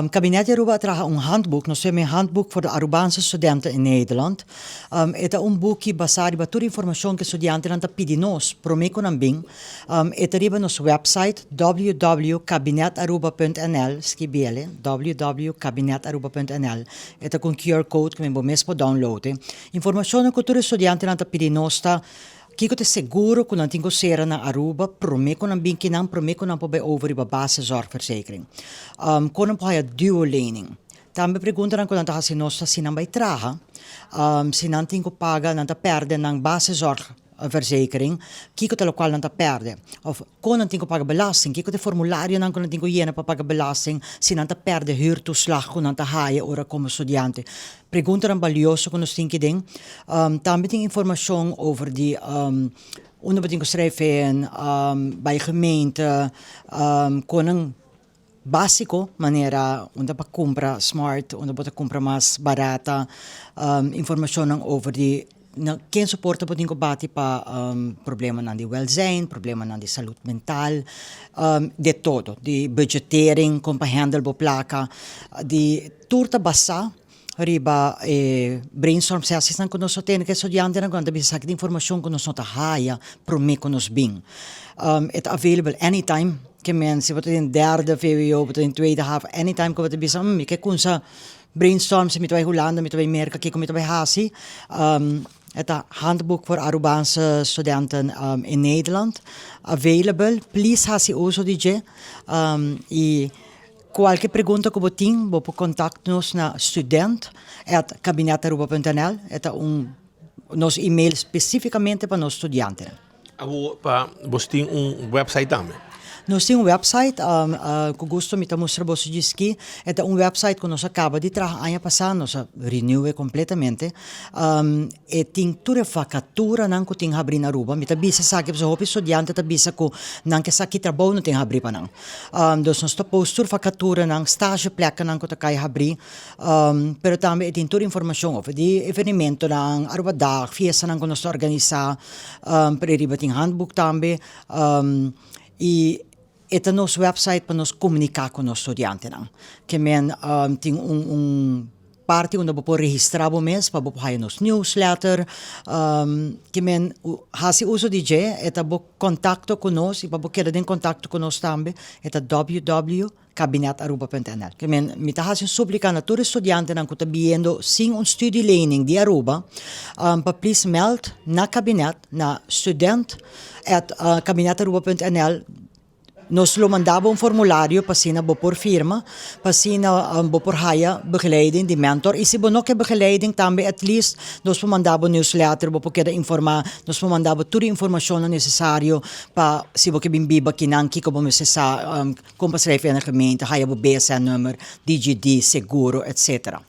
Kabinet Aruba traga een handboek, no een handboek voor de Arubaanse studenten in Nederland. Het is een boekje basado op toda informação que estudantes não pedem nós, promeco não bem. Het is op onze website www.kabinetaruba.nl, schibele www.kabinetaruba.nl. Het is een QR-code que we mesmo downloaden. Informação que toda estudante não pedem nós Kiko te seguro que não tenho sera na Aruba, promeco não bem que não promeco não pode over iba basiszorgverzekering. Konon po haya dual laning. Também perguntam kung nanta kasi nosta sinang bay traha, sinanting ko paga nanta perde ng basiszorgverzekering, kiko te lokaal nanta perde. Of kung nanting ko paga belasting, kiko te formularyo nang kung nanting ko yena pa paga belasting, sinanta perde huurtoeslag kung nanta haya ora como estudiante. Pergunta ang valioso kung nosting kiding. Também tem informação over die onder wat ik schrijven bij gemeente, koning básico, manera onde para comprar smart, onde para comprar mais barata, informação over die quem suporta pode bati pa problema na de welzijn, problema na de saúde mental, de todo, de budgetering, como handle bo placa, de turta bassa riba brainstorm sessies nan conosco tene che studiante nan quando bisa di information conosco ta haya prome conos bing. It available anytime che mensen wat in derde VWO wat in tweede half anytime ko wat bisa che kunsa brainstorm se mit wij Hollanda mit wij merka che met wij hasi. Het handboek voor Arubaanse studenten in Nederland available. Please hasi uso DJ qualquer pergunta que você tem, você pode contactar-nos na student@kabinetaruba.nl. É nosso e-mail especificamente para os estudantes. Você tem website também? Nós temos website, com gosto me mostrar você diz que é website que nós acaba de trabalhar ano passado, nós renew completamente. E tem toda a vacatura não que tem abrir na Aruba, me tabisa sabe que os estudantes tabisa que não que sabe trabalho não tem abrir para não. Nós nós topos toda vacatura não estágio placa não que tá cai abrir, pero também tem toda informação over de evento não Aruba dag, fiesta não que nós organizar, para riba tem handbook também, e ito nos website para nos comunicar com os estudantes. Que men tem parte onde você pode registrar o mês para você nos newsletter. Que men hasi uso DJ, ito você contato com nós e para você querer em contato com nós também. Ito www.kabinetaruba.nl. Que men me tá hasi suplicar a todos os estudantes que estão vindo sem studielening de Aruba, para please meld na kabinet na student@kabinetaruba.nl. Nós lo mandava formulário para sina por firma, para sina por haya begeleiding, de mentor. E se bo não quer begeleiding também, at least, nós mandava newsletter, bo quer informar, nós mandava toda a informação necessária para se bo quer bimbiba kinanki, como necessário, como para na gemeente, haya bo BSN nummer, DGD, seguro, etc.